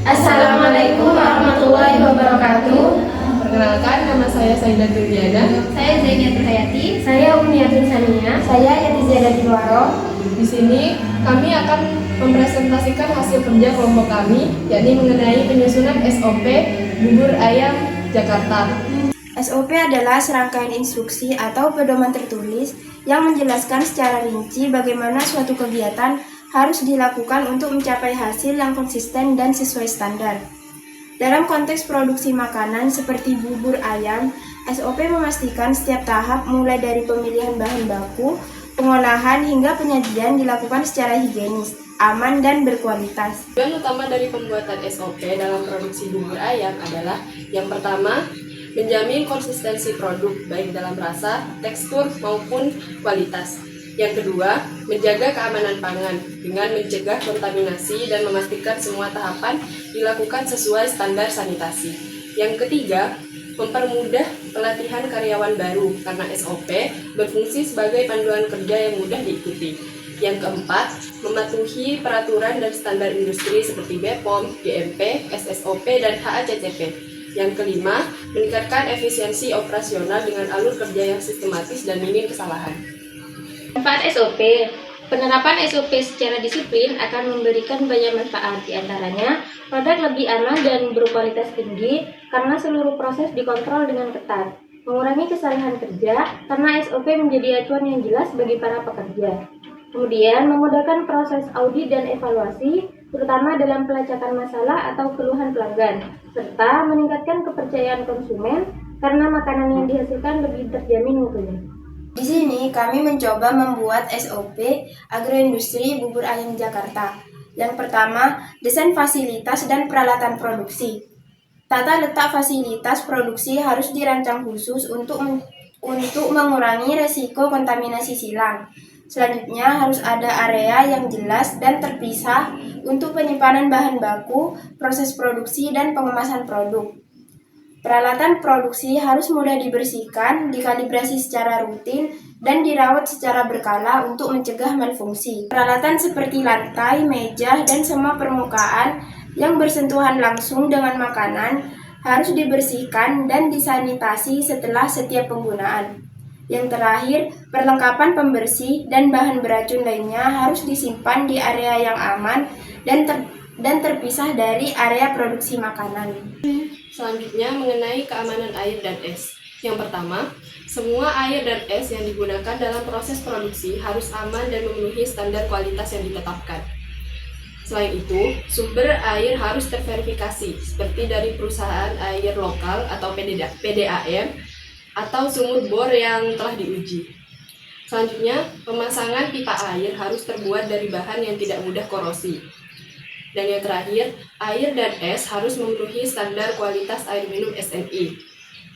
Assalamualaikum warahmatullahi wabarakatuh. Perkenalkan, nama saya Saidah Turdiana. Saya Zainiatul Hayati. Saya Umniatul Sania. Saya Yatizada Dilwaro. Di sini kami akan mempresentasikan hasil kerja kelompok kami, yakni mengenai penyusunan SOP bubur ayam Jakarta. SOP adalah serangkaian instruksi atau pedoman tertulis yang menjelaskan secara rinci bagaimana suatu kegiatan harus dilakukan untuk mencapai hasil yang konsisten dan sesuai standar. Dalam konteks produksi makanan seperti bubur ayam, SOP memastikan setiap tahap mulai dari pemilihan bahan baku, pengolahan hingga penyajian dilakukan secara higienis, aman, dan berkualitas. Tujuan utama dari pembuatan SOP dalam produksi bubur ayam adalah yang pertama, menjamin konsistensi produk baik dalam rasa, tekstur, maupun kualitas. Yang kedua, menjaga keamanan pangan dengan mencegah kontaminasi dan memastikan semua tahapan dilakukan sesuai standar sanitasi. Yang ketiga, mempermudah pelatihan karyawan baru karena SOP berfungsi sebagai panduan kerja yang mudah diikuti. Yang keempat, mematuhi peraturan dan standar industri seperti BPOM, GMP, SSOP, dan HACCP. Yang kelima, meningkatkan efisiensi operasional dengan alur kerja yang sistematis dan minim kesalahan. Manfaat SOP. Penerapan SOP secara disiplin akan memberikan banyak manfaat, di antaranya produk lebih aman dan berkualitas tinggi karena seluruh proses dikontrol dengan ketat, mengurangi kesalahan kerja karena SOP menjadi acuan yang jelas bagi para pekerja. Kemudian memudahkan proses audit dan evaluasi, terutama dalam pelacakan masalah atau keluhan pelanggan, serta meningkatkan kepercayaan konsumen karena makanan yang dihasilkan lebih terjamin mutunya. Di sini kami mencoba membuat SOP agroindustri bubur ayam Jakarta. Yang pertama, desain fasilitas dan peralatan produksi. Tata letak fasilitas produksi harus dirancang khusus untuk mengurangi resiko kontaminasi silang. Selanjutnya harus ada area yang jelas dan terpisah untuk penyimpanan bahan baku, proses produksi, dan pengemasan produk. Peralatan produksi harus mudah dibersihkan, dikalibrasi secara rutin, dan dirawat secara berkala untuk mencegah malfungsi. Peralatan seperti lantai, meja, dan semua permukaan yang bersentuhan langsung dengan makanan harus dibersihkan dan disanitasi setelah setiap penggunaan. Yang terakhir, perlengkapan pembersih dan bahan beracun lainnya harus disimpan di area yang aman dan terpisah dari area produksi makanan. Selanjutnya mengenai keamanan air dan es. Yang pertama, semua air dan es yang digunakan dalam proses produksi harus aman dan memenuhi standar kualitas yang ditetapkan. Selain itu, sumber air harus terverifikasi, seperti dari perusahaan air lokal atau PDAM, atau sumur bor yang telah diuji. Selanjutnya, pemasangan pipa air harus terbuat dari bahan yang tidak mudah korosi. Dan yang terakhir, air dan es harus memenuhi standar kualitas air minum SNI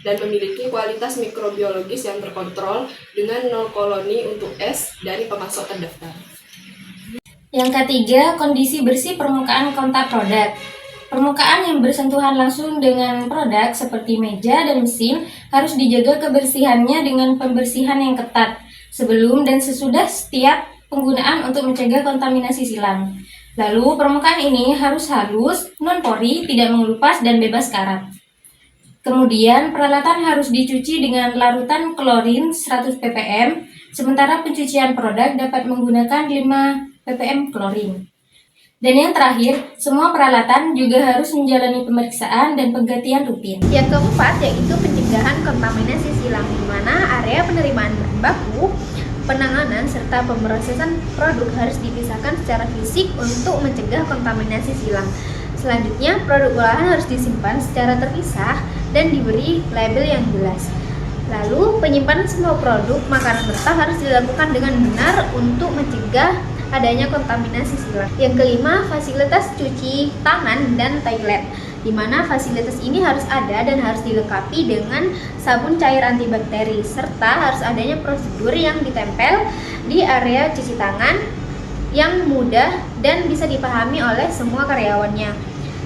dan memiliki kualitas mikrobiologis yang terkontrol dengan 0 koloni untuk es dari pemasok terdaftar. Yang ketiga, kondisi bersih permukaan kontak produk. Permukaan yang bersentuhan langsung dengan produk seperti meja dan mesin harus dijaga kebersihannya dengan pembersihan yang ketat sebelum dan sesudah setiap penggunaan untuk mencegah kontaminasi silang. Lalu permukaan ini harus halus, non-pori, tidak mengelupas, dan bebas karat. Kemudian peralatan harus dicuci dengan larutan klorin 100 ppm, sementara pencucian produk dapat menggunakan 5 ppm klorin. Dan yang terakhir, semua peralatan juga harus menjalani pemeriksaan dan penggantian rutin. Yang keempat yaitu pencegahan kontaminasi silang, di mana area penerimaan bahan baku, penanganan serta pemrosesan produk harus dipisahkan secara fisik untuk mencegah kontaminasi silang. Selanjutnya, produk olahan harus disimpan secara terpisah dan diberi label yang jelas. Lalu, penyimpanan semua produk makanan mentah harus dilakukan dengan benar untuk mencegah adanya kontaminasi silang. Yang kelima, fasilitas cuci tangan dan toilet, di mana fasilitas ini harus ada dan harus dilengkapi dengan sabun cair antibakteri, serta harus adanya prosedur yang ditempel di area cuci tangan yang mudah dan bisa dipahami oleh semua karyawannya.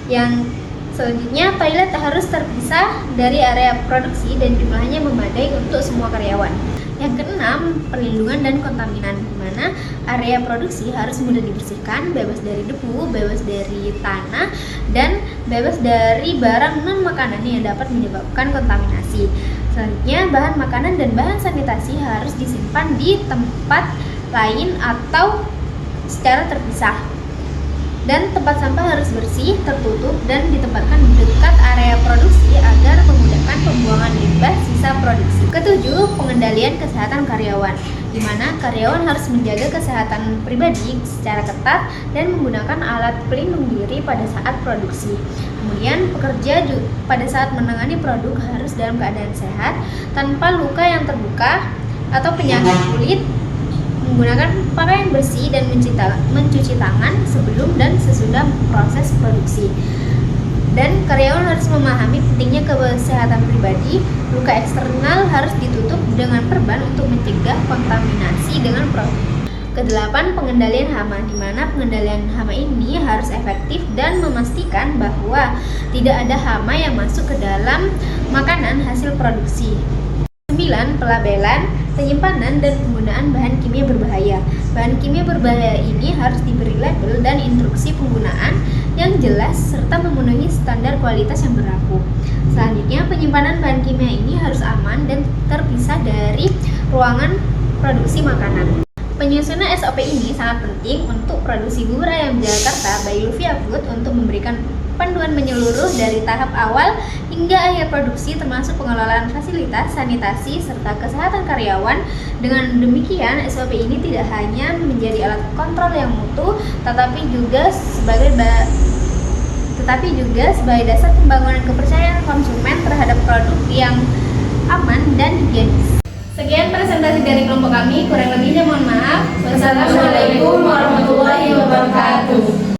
Yang selanjutnya, toilet harus terpisah dari area produksi dan jumlahnya memadai untuk semua karyawan. Yang keenam, perlindungan dan kontaminan, di mana area produksi harus mudah dibersihkan, bebas dari debu, bebas dari tanah, dan bebas dari barang non-makanan yang dapat menyebabkan kontaminasi. Selanjutnya, bahan makanan dan bahan sanitasi harus disimpan di tempat lain atau secara terpisah. Dan tempat sampah harus bersih, tertutup, dan ditempatkan di dekat area produksi agar memudahkan pembuangan limbah sisa produksi. Ketujuh, pengendalian kesehatan karyawan, di mana karyawan harus menjaga kesehatan pribadi secara ketat dan menggunakan alat pelindung diri pada saat produksi. Kemudian, pekerja pada saat menangani produk harus dalam keadaan sehat, tanpa luka yang terbuka atau penyakit kulit, menggunakan pakaian bersih dan mencuci tangan sebelum dan sesudah proses produksi. Dan karyawan harus memahami pentingnya kesehatan pribadi. Luka eksternal harus ditutup dengan perban untuk mencegah kontaminasi dengan produk. Kedelapan, pengendalian hama, di mana pengendalian hama ini harus efektif dan memastikan bahwa tidak ada hama yang masuk ke dalam makanan hasil produksi. 9. Pelabelan, penyimpanan, dan penggunaan bahan kimia berbahaya. Bahan kimia berbahaya ini harus diberi label dan instruksi penggunaan yang jelas serta memenuhi standar kualitas yang berlaku. Selanjutnya, penyimpanan bahan kimia ini harus aman dan terpisah dari ruangan produksi makanan. Penyusunan SOP ini sangat penting untuk produksi bubur ayam Jakarta by Luvia Food untuk memberikan panduan menyeluruh dari tahap awal hingga akhir produksi, termasuk pengelolaan fasilitas, sanitasi, serta kesehatan karyawan. Dengan demikian, SOP ini tidak hanya menjadi alat kontrol yang mutu, tetapi juga sebagai dasar pembangunan kepercayaan konsumen terhadap produk yang aman dan higienis. Sekian presentasi dari kelompok kami, kurang lebihnya mohon maaf. Wassalamualaikum warahmatullahi wabarakatuh.